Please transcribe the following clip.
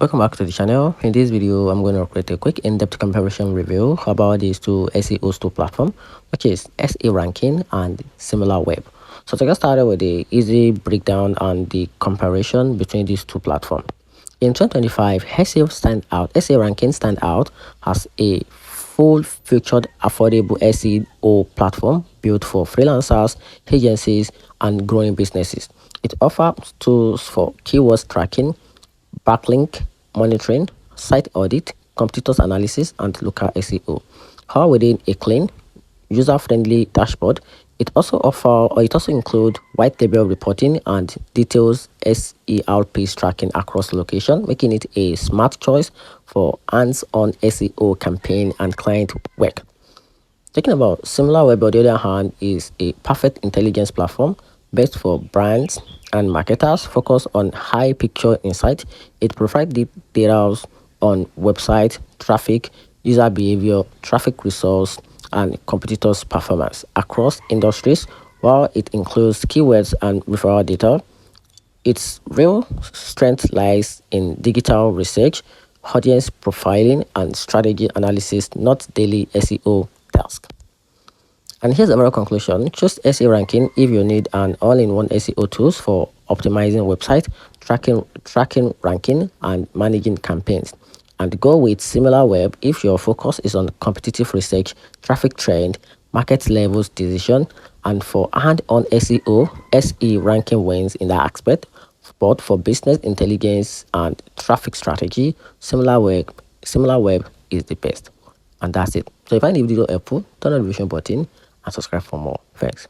Welcome back to the channel. In this video, I'm going to create a quick in-depth comparison review about these two SEO tool platform, which is SE Ranking and Similarweb. So to get started with the easy breakdown and the comparison between these two platforms. In 2025, SE Ranking stand out as a full-featured affordable SEO platform built for freelancers, agencies, and growing businesses. It offers tools for keywords tracking, backlink monitoring, site audit, competitors analysis, and local SEO. All within a clean, user-friendly dashboard. It also includes white label reporting and details SERP tracking across location, making it a smart choice for hands-on SEO campaign and client work. Talking about Similarweb, on the other hand, is a perfect intelligence platform best for brands and marketers focused on high picture insight. It provides deep data on website traffic, user behavior, traffic results, and competitors' performance across industries. While it includes keywords and referral data, its real strength lies in digital research, audience profiling, and strategy analysis, not daily SEO tasks. And here's the overall conclusion. Choose SEO Ranking if you need an all-in-one SEO tools for optimizing website, tracking ranking, and managing campaigns. And go with Similarweb if your focus is on competitive research, traffic trend, market levels decision, and for hand-on SEO, SE Ranking wins in that aspect. But for business intelligence and traffic strategy, Similarweb is the best. And that's it. So if I need video helpful, turn on the notification button and subscribe for more. Thanks.